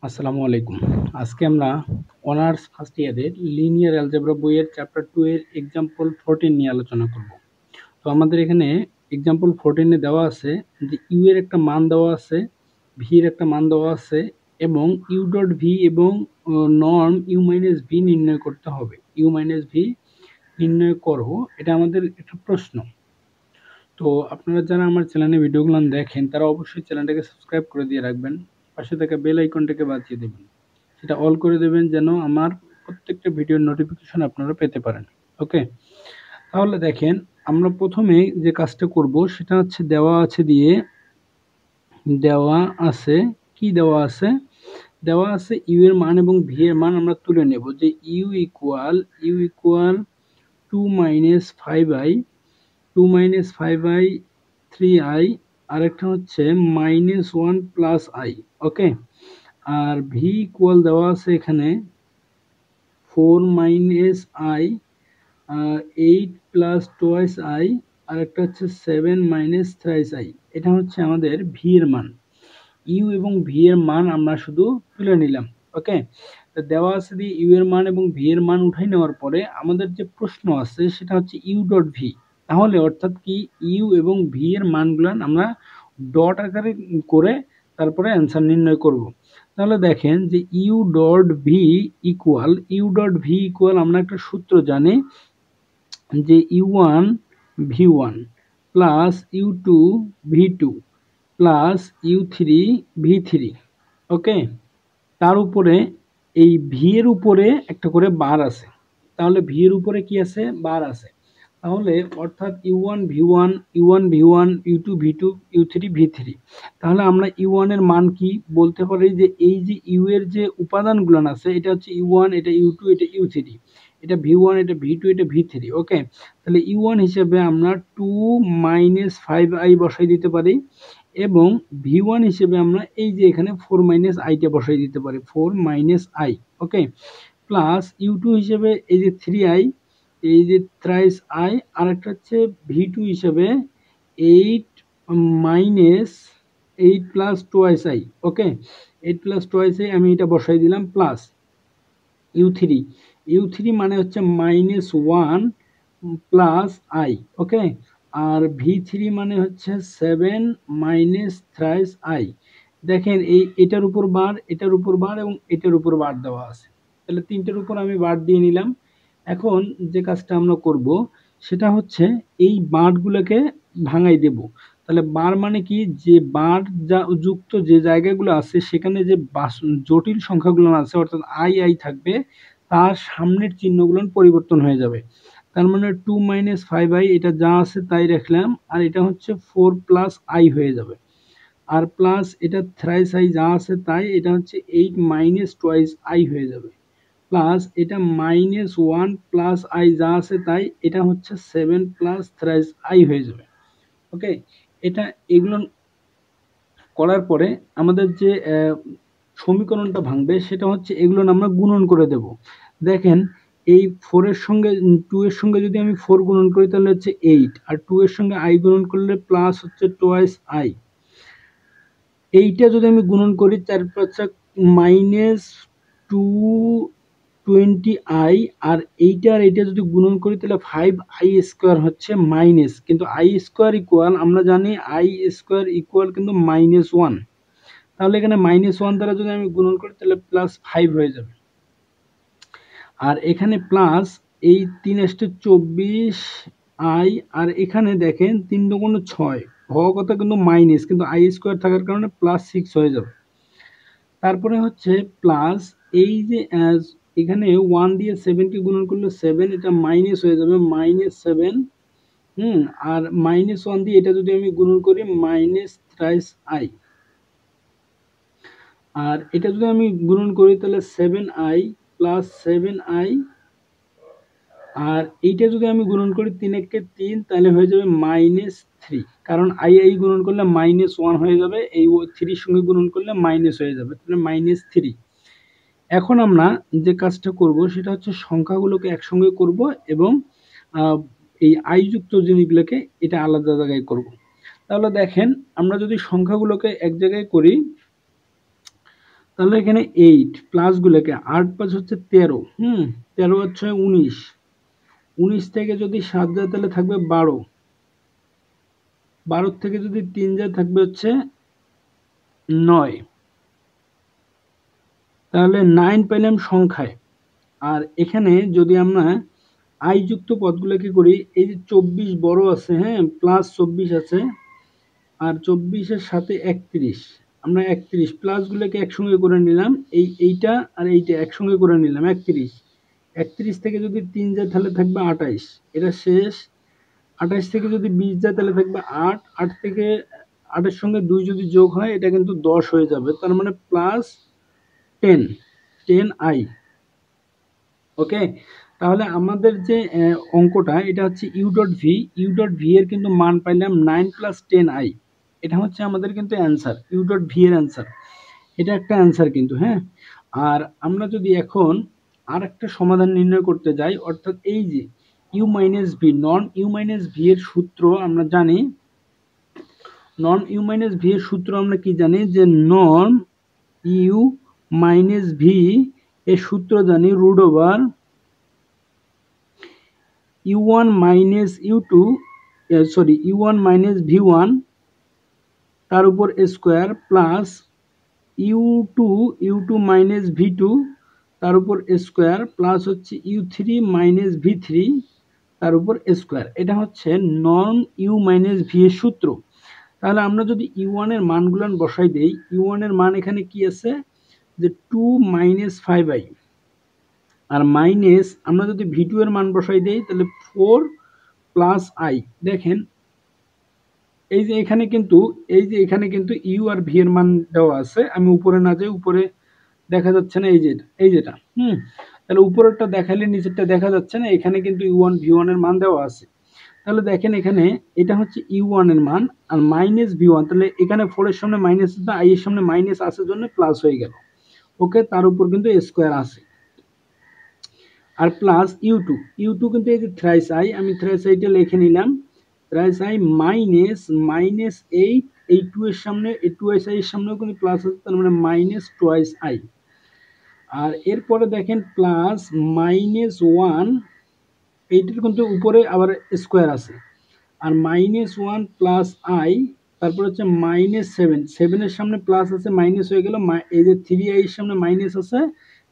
আসসালামু আলাইকুম। আজকে আমরা অনার্স ফার্স্ট ইয়ারের লিনিয়ার অ্যালজেব্রা বইয়ের চ্যাপ্টার 2 এর এক্সাম্পল 14 নিয়ে আলোচনা করব। তো আমাদের এখানে এক্সাম্পল 14 এ দেওয়া আছে যে ইউ এর একটা মান দেওয়া আছে, ভি এর একটা মান দেওয়া আছে এবং ইউ ডট ভি এবং নর্ম ইউ মাইনাস ভি নির্ণয় করতে হবে। ইউ মাইনাস ভি নির্ণয় করো, এটা আমাদের একটা প্রশ্ন। তো আপনারা যারা আমার চ্যানেলে ভিডিওগুলো দেখেন তারা অবশ্যই চ্যানেলটাকে সাবস্ক্রাইব করে দিয়ে রাখবেন, পাশে থাকা বেল আইকনটাকে বাজিয়ে দেবেন, সেটা অল করে দেবেন যেন আমার প্রত্যেকটা ভিডিওর নোটিফিকেশন আপনারা পেতে পারেন। ওকে, তাহলে দেখেন আমরা প্রথমে যে কাজটা করব সেটা হচ্ছে দেওয়া আছে কি দেওয়া আছে ইউ এর মান এবং ভি এর মান আমরা তুলে নেব যে ইউ ইকুয়াল 2 - 5i 3i, আরেকটা হচ্ছে -1 + i। ওকে, আর ভি ইকুয়াল দেওয়া আছে এখানে 4 - i, 8 + twice i, আর একটা হচ্ছে 7 - thrice i। এটা হচ্ছে আমাদের ভি এর মান। ইউ এবং ভি এর মান আমরা শুধু তুলে নিলাম। ওকে, তো দেওয়া আছে দিয়ে ইউ এর মান এবং ভি এর মান উঠাই নেওয়ার পরে আমাদের যে প্রশ্ন আছে সেটা হচ্ছে ইউ ডট ভি। তাহলে অর্থাৎ কি ইউ এবং ভি এর মানগুলো আমরা ডট আকারে করে তারপরে অ্যান্সার নির্ণয় করব। তাহলে দেখেন যে ইউ ডট ভি ইকুয়াল আমরা একটা সূত্র জানি যে u1 v1 plus u2 v2 plus u3 v3। ওকে, তার উপরে এই ভি এর উপরে একটা করে বার আছে, তাহলে ভি এর উপরে কি আছে, বার আছে। তাহলে অর্থাৎ u1 v1 u2 v2 u3 v3। তাহলে আমরা u1 এর মান কি বলতে পারি যে এই যে ইউ এর যে উপাদানগুলো আছে এটা হচ্ছে u1, এটা u2, এটা u3, এটা v1, এটা v2, এটা v3। ওকে, তাহলে u1 হিসেবে আমরা 2 - 5i বসাই দিতে পারি এবং v1 হিসেবে আমরা এই যে এখানে 4 - i টা বসাই দিতে পারি, 4 - i। ওকে, প্লাস u2 হিসেবে এই যে 3i, এই যে thrice i, আর একটা হচ্ছে v2 হিসেবে 8 - 8 + twice i। Okay, 8 + twice i আমি এটা বসাই দিলাম, প্লাস u3 মানে হচ্ছে -1 + i। ওকে, আর v3 মানে হচ্ছে 7 - thrice i। দেখেন এটার উপর বার, এটার উপর বার এবং এটার উপর বার দেওয়া আছে, তাহলে তিনটের উপর আমি বার দিয়ে নিলাম। এখন যে কাজটা আমরা করব সেটা হচ্ছে এই বারগুলোকে ভাঙাই দেব। তাহলে বার মানে কি, যে বার যা যুক্ত যে জায়গাগুলো আছে সেখানে যে জটিল সংখ্যাগুলো আছে অর্থাৎ আই থাকবে, তার সামনের চিহ্নগুলো পরিবর্তন হয়ে যাবে। তার মানে 2 - 5i এটা যা আছে তাই রাখলাম, আর এটা হচ্ছে 4 + i হয়ে যাবে, আর প্লাস এটা thrice i যা আছে তাই, এটা হচ্ছে 8 - twice i হয়ে যাবে, প্লাস এটা -1 + i যা আছে তাই, এটা হচ্ছে 7 + thrice i হয়ে যাবে। ওকে, এগুলো করার পরে আমাদের যে সমীকরণটা ভাঙবে সেটা হচ্ছে এগুলো আমরা গুণন করে দেব। দেখেন এই 4 এর সঙ্গে 2 এর সঙ্গে যদি আমি 4 গুণন করি তাহলে হচ্ছে 8, আর 2 এর সঙ্গে i গুণন করলে প্লাস হচ্ছে twice i। এইটা যদি আমি গুণন করি 4 × 5 -220i, আর এইটা আর এইটা যদি গুণন করি তাহলে 5i² হচ্ছে মাইনাস, কিন্তু i² ইকুয়াল আমরা জানি i² ইকুয়াল কিন্তু -1। তাহলে এখানে -1 দ্বারা যদি আমি গুণন করি তাহলে +5 হয়ে যাবে, আর এখানে প্লাস এই 3 * 24i, আর এখানে দেখেন 3 × 6 হওয়ার কথা কিন্তু মাইনাস, কিন্তু i² থাকার কারণে +6 হয়ে যাবে। তারপরে হচ্ছে প্লাস এই যে এখানে 1 দিয়ে 7 কে গুণন করলে 7, এটা মাইনাস হয়ে যাবে -7। আর -1 দিয়ে এটা যদি আমি গুণন করি -thrice i, আর এটা যদি আমি গুণন করি তাহলে 7i + 7i, আর এইটা যদি আমি গুণন করি 3 × 3 তাহলে হয়ে যাবে -3, কারণ i গুণন করলে -1 হয়ে যাবে, এই 3 এর সঙ্গে গুণন করলে মাইনাস হয়ে যাবে, তাহলে -3। এখন আমরা যে কাজটা করব সেটা হচ্ছে সংখ্যাগুলোকে একসঙ্গে করব এবং এই i যুক্ত জিনিসগুলোকে এটা আলাদা জায়গায় করব। তাহলে দেখেন আমরা যদি সংখ্যাগুলোকে এক জায়গায় করি তাহলে এখানে 8 প্লাসগুলোকে 8 5 হচ্ছে 13, 13 হচ্ছে 19, 19 থেকে যদি 7 যায় তাহলে থাকবে 12, 12 থেকে যদি 3 যায় থাকবে হচ্ছে 9। তাহলে 9 পেলাম সংখ্যায়। আর এখানে যদি আমরা আই যুক্ত পদগুলোকে করি, এই যে 24 বড় আছে, হ্যাঁ, প্লাস 24 আছে, আর 24-এর সাথে 31, আমরা 31 প্লাসগুলোকে একসঙ্গে করে নিলাম, এইটা আর এইটা একসঙ্গে করে নিলাম 31, 31 থেকে যদি 3 যায় তাহলে থাকবে 28, এটা শেষ। 28 থেকে যদি 20 যায় তাহলে থাকবে 8, 8 থেকে 8-এর সঙ্গে 2 যদি যোগ হয় এটা কিন্তু 10 হয়ে যাবে, তার মানে প্লাস 10, 10i। ওকে, তাহলে আমাদের যে অঙ্কটা এটা হচ্ছে ইউ ডট ভি এর কিন্তু মান পাইলাম 9 প্লাস 10i, এটা হচ্ছে আমাদের কিন্তু অ্যান্সার, ইউ.ভি এর অ্যান্সার, এটা একটা অ্যান্সার কিন্তু, হ্যাঁ। আর আমরা যদি এখন আর একটা সমাধান নির্ণয় করতে যাই, অর্থাৎ এই যে ইউ মাইনাস ভি, নন ইউ মাইনাস ভি এর সূত্র আমরা জানি, নন ইউ মাইনাস ভি এর সূত্র আমরা কি জানি, যে নন ইউ মাইনাস ভি এর সূত্র জানি root over u1 minus u2, u1 minus v1 তার উপর square plus u2 minus v2 তার উপর স্কোয়ার প্লাস হচ্ছে u3 মাইনাস v3 তার উপর স্কোয়ার। এটা হচ্ছে নন ইউ মাইনাস ভি এর সূত্র। তাহলে আমরা যদি u1 এর মানগুলো বসাই দেই, u1 এর মান এখানে কি আছে, যে 2 মাইনাস 5i, আর মাইনাস আমরা যদি v2 এর মান বসাই দেই তাহলে 4 প্লাস i। দেখেন এই যে এখানে কিন্তু ইউ আর ভি এর মান দেওয়া আছে, আমি উপরে না যাই, উপরে দেখা যাচ্ছে না, এই যেটা তাহলে উপরেরটা দেখালে নিচেরটা দেখা যাচ্ছে না, এখানে কিন্তু u1 v1 এর মান দেওয়া আছে। তাহলে দেখেন এখানে এটা হচ্ছে u1 এর মান আর মাইনাস v1, তাহলে এখানে 4 এর সামনে মাইনাস আছে, i এর সামনে মাইনাস আছে জন্য প্লাস হয়ে গেল। ওকে, তার উপর কিন্তু স্কোয়ার আছে, আর প্লাস ইউ টু কিন্তু এই যে থ্রাইস আই, আমি থ্রাইস আইটা লিখে নিলাম, থ্রাইস আই মাইনাস 8, এই 2 এর সামনে, এই 2 এর সামনেও কিন্তু প্লাস আছে, তার মানে মাইনাস টোয়াইস আই। আর এরপরে দেখেন প্লাস মাইনাস 1, এইটার কিন্তু উপরে আবার স্কোয়ার আছে, আর মাইনাস 1 প্লাস আই, তারপর হচ্ছে মাইনাস 7 এর সামনে প্লাস আছে, মাইনাস হয়ে গেল, এই যে 3i এর সামনে মাইনাস আছে,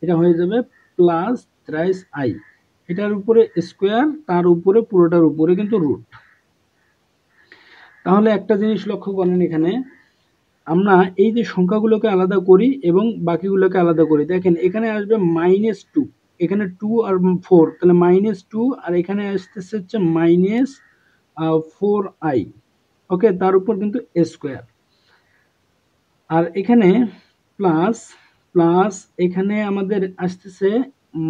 এটা হয়ে যাবে প্লাস থ্রাইস আই, এটার উপরে স্কোয়ার, তার উপরে পুরোটার উপরে কিন্তু রুট। তাহলে একটা জিনিস লক্ষ্য করেন, এখানে আমরা এই যে সংখ্যাগুলোকে আলাদা করি এবং বাকিগুলোকে আলাদা করি, দেখেন এখানে আসবে মাইনাস 2, এখানে 2 আর 4, তাহলে মাইনাস 2, আর এখানে আসতেছে হচ্ছে মাইনাস 4i। ওকে, তার উপর কিন্তু স্কোয়ার, আর এখানে প্লাস প্লাস এখানে আমাদের আসতেছে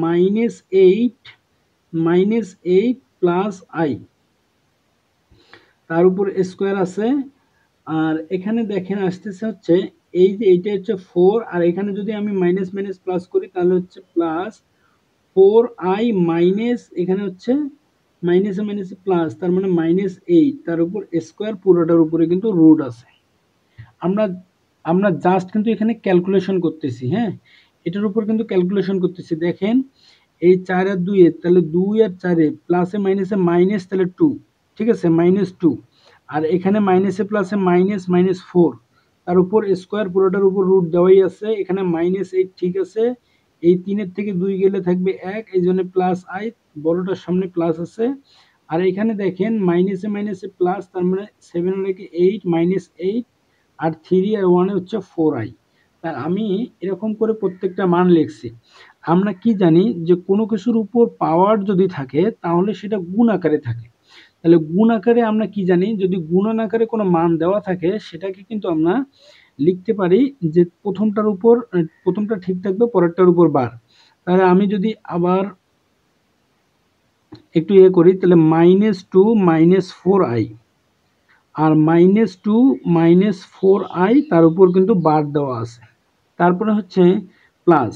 মাইনাস 8 প্লাস আই, তার উপর স্কোয়ার আছে। আর এখানে দেখেন আসতেছে হচ্ছে এই যে এইটা হচ্ছে 4, আর এখানে যদি আমি মাইনাস মাইনাস প্লাস করি তাহলে হচ্ছে প্লাস 4i মাইনাস, এখানে হচ্ছে মাইনাসে মাইনাসে প্লাস, তার মানে মাইনাস 8, তার উপর স্কোয়ার, পুরোটার উপরে কিন্তু রুট আছে। আমরা আমরা জাস্ট কিন্তু এখানে ক্যালকুলেশন করতেছি, হ্যাঁ, এটার উপর কিন্তু ক্যালকুলেশন করতেছি। দেখেন এই 4 আর 2 এর, তাহলে 2 আর 4 এ প্লাসে মাইনাসে মাইনাস, তাহলে 2, ঠিক আছে, মাইনাস 2, আর এখানে মাইনাসে প্লাসে মাইনাস, মাইনাস 4, তার উপর স্কোয়ার, পুরোটার উপর রুট দেওয়াই আছে, এখানে মাইনাস 8, ঠিক আছে, এই 3 এর থেকে 2 গেলে থাকবে 1, এই জন্য প্লাস আই, বড়টার সামনে প্লাস আছে। আর এখানে দেখেন মাইনাসে মাইনাসে প্লাস, তার মানে 7 রেখে 8, মাইনাস 8, আর 3 আর 1 হচ্ছে 4i। তার আমি এরকম করে প্রত্যেকটা মান লিখছি। আমরা কি জানি, যে কোনো কিছুর উপর পাওয়ার যদি থাকে তাহলে সেটা গুণ আকারে থাকে। তাহলে গুণ আকারে আমরা কি জানি, যদি গুণন আকারে কোনো মান দেওয়া থাকে সেটাকে কিন্তু আমরা লিখতে পারি যে প্রথমটা ঠিক থাকবে, পরেরটার উপর বার। তাহলে আমি যদি আবার একটু করি, তাহলে -2 -4i, আর -2 -4i, তার উপর কিন্তু বার দেওয়া আছে। তারপরে হচ্ছে plus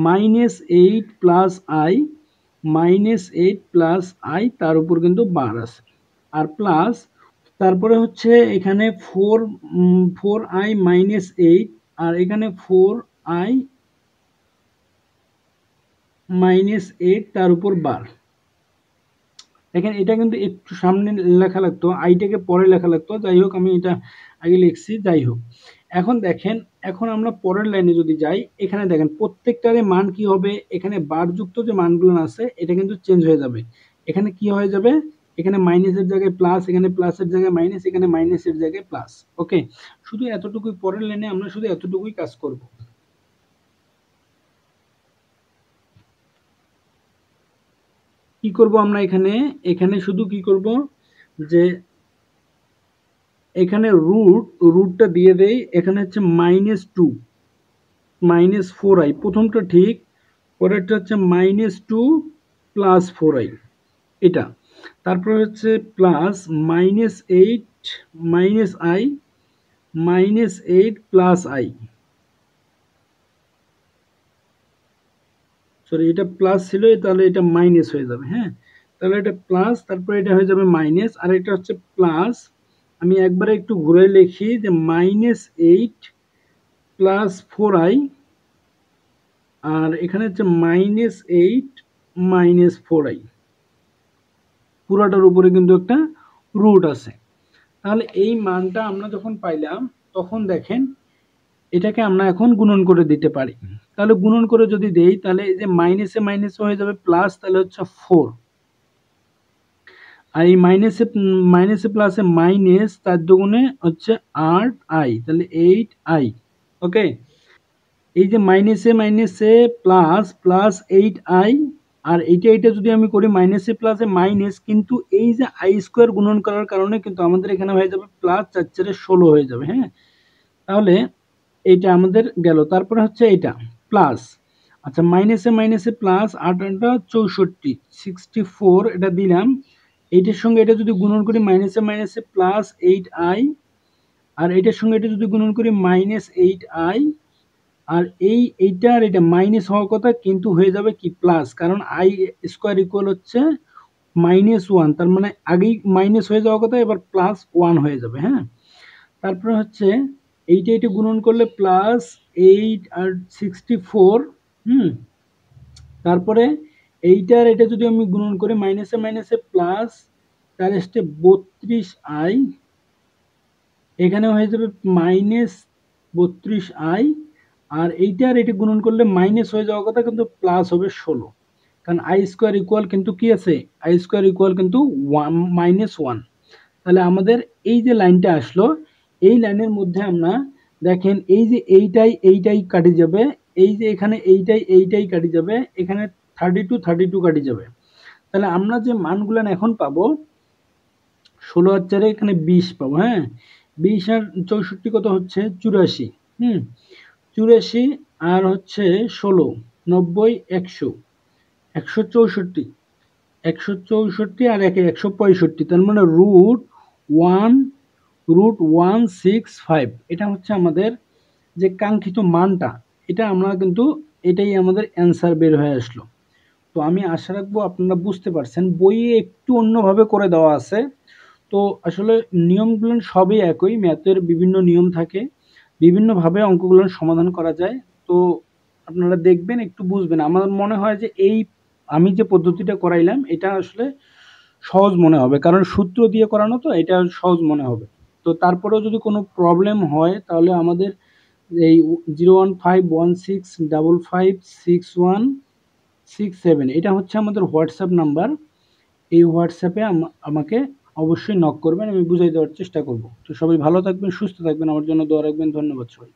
-8 plus I, -8 plus I, তার উপর কিন্তু বার আছে, আর প্লাস তারপরে হচ্ছে এখানে 4i -8, আর এখানে 4 আই -8 তার উপর বার। দেখেন এটা কিন্তু একটু সামনে লেখা লাগতো, আইটাকে পরে লেখা লাগতো, যাই হোক আমি এটা আগে লিখছি, যাই হোক। এখন দেখেন, এখন আমরা পরের লাইনে যদি যাই, এখানে দেখেন প্রত্যেকটারে মান কি হবে, এখানে বারযুক্ত যে মানগুলো আছে এটা কিন্তু চেঞ্জ হয়ে যাবে। এখানে কি হয়ে যাবে, এখানে মাইনাসের জায়গায় প্লাস, এখানে প্লাসের জায়গায় মাইনাস, এখানে মাইনাসের জায়গায় প্লাস। ওকে, শুধু এতটুকুই, পরের লাইনে আমরা শুধু এতটুকুই কাজ করব। কি করব আমরা এখানে, এখানে শুধু কি করব যে এখানে রুটটা দিয়ে দেই, এখানে হচ্ছে -2 -4i, প্রথমটা ঠিক, পরেরটা হচ্ছে -2 +4i, এটা। তারপর হচ্ছে প্লাস -8 -i -8 +i, সরি এটা প্লাস ছিল, তাহলে এটা মাইনাস হয়ে যাবে। হ্যাঁ, তাহলে এটা প্লাস, তারপরে এটা হয়ে যাবে মাইনাস, আর এটা হচ্ছে প্লাস। আমি একবারে একটু ঘুরে লিখি যে -8 +4i, আর এখানে হচ্ছে -8 -4i, পুরাটার উপরে কিন্তু একটা রুট আছে। তাহলে এই মানটা আমরা যখন পাইলাম, তখন দেখেন এটাকে আমরা এখন গুণন করে দিতে পারি। তাহলে গুণন করে যদি দেই, তাহলে এই যে মাইনাসে মাইনাসে হয়ে যাবে প্লাস, তাহলে হচ্ছে 4, আর এই মাইনাসে মাইনাসে প্লাসে মাইনাস, তার দুগুণে হচ্ছে 8i, তাহলে 8i। ওকে, এই যে মাইনাসে মাইনাসে প্লাস প্লাস 8i, আর এইটা এটা যদি আমি করি মাইনাসে প্লাসে মাইনাস, কিন্তু এই যে আই স্কোয়ার গুণন করার কারণে কিন্তু আমাদের এখানে হয়ে যাবে প্লাস 4 × 16 হয়ে যাবে। হ্যাঁ, তাহলে এইটা আমাদের গেল। তারপরে হচ্ছে এটা প্লাস, আচ্ছা মাইনাসে মাইনাসে প্লাস, 8 × 8 = 64, 64 এটা দিলাম। এইটার সঙ্গে এটা যদি গুণন করি মাইনাসে মাইনাসে প্লাস 8i, আর এটার সঙ্গে এটা যদি গুণন করি -8i, আর এইটা আর এটা মাইনাস হওয়ার কথা, কিন্তু হয়ে যাবে কি প্লাস, কারণ আই স্কোয়ার ইকুয়াল হচ্ছে -1, তার মানে আগেই মাইনাস হয়ে যাওয়ার কথা, এবার +1 হয়ে যাবে। হ্যাঁ, তারপরে হচ্ছে এইটা এটা গুণন করলে +8 আর 64, তারপরে এইটার এটা যদি আমি গুণন করি মাইনাসে মাইনাসে প্লাস, তার আসছে 32i, এখানে হয়ে যাবে -32i, আর এইটার এটা গুণন করলে মাইনাস হয়ে যাওয়ার কথা, কিন্তু প্লাস হবে 16, কারণ আই স্কোয়ার ইকুয়াল কিন্তু কি আছে, আই স্কোয়ার ইকুয়াল কিন্তু -1। তাহলে আমাদের এই যে লাইনটা আসলো, এই লাইনের মধ্যে আমরা দেখেন এই যে এইটাই কাটি যাবে, এই যে এখানে এইটাই কাটি যাবে, এখানে 32 32 কাটি যাবে। তাহলে আমরা যে মানগুলো এখন পাবো, 16 আর 4 এখানে 20 পাবো। হ্যাঁ, 20 আর 64 কত হচ্ছে 84। 84 আর হচ্ছে 16, 90, 100, 164, 164 আর 165, তার মানে √165, এটা হচ্ছে আমাদের যে কাঙ্ক্ষিত মানটা, এটা আমরা কিন্তু এটাই আমাদের অ্যান্সার বের হয়ে আসলো। তো আমি আশা রাখবো আপনারা বুঝতে পারছেন, বইয়ে একটু অন্যভাবে করে দেওয়া আছে। তো আসলে নিয়মগুলো সবই একই, ম্যাথের বিভিন্ন নিয়ম থাকে, বিভিন্নভাবে অঙ্কগুলো সমাধান করা যায়। তো আপনারা দেখবেন, একটু বুঝবেন। আমার মনে হয় যে এই আমি যে পদ্ধতিটা করাইলাম, এটা আসলে সহজ মনে হবে, কারণ সূত্র দিয়ে করানো, তো এটা সহজ মনে হবে। তো তারপরেও যদি কোনো প্রবলেম হয়, তাহলে আমাদের এই 01516556167, এটা হচ্ছে আমাদের হোয়াটসঅ্যাপ নাম্বার। এই হোয়াটসঅ্যাপে আমাকে অবশ্যই নক করবেন, আমি বুঝিয়ে দেওয়ার চেষ্টা করব। তো সবাই ভালো থাকবেন, সুস্থ থাকবেন, আমার জন্য দোয়া রাখবেন। ধন্যবাদ সবাই।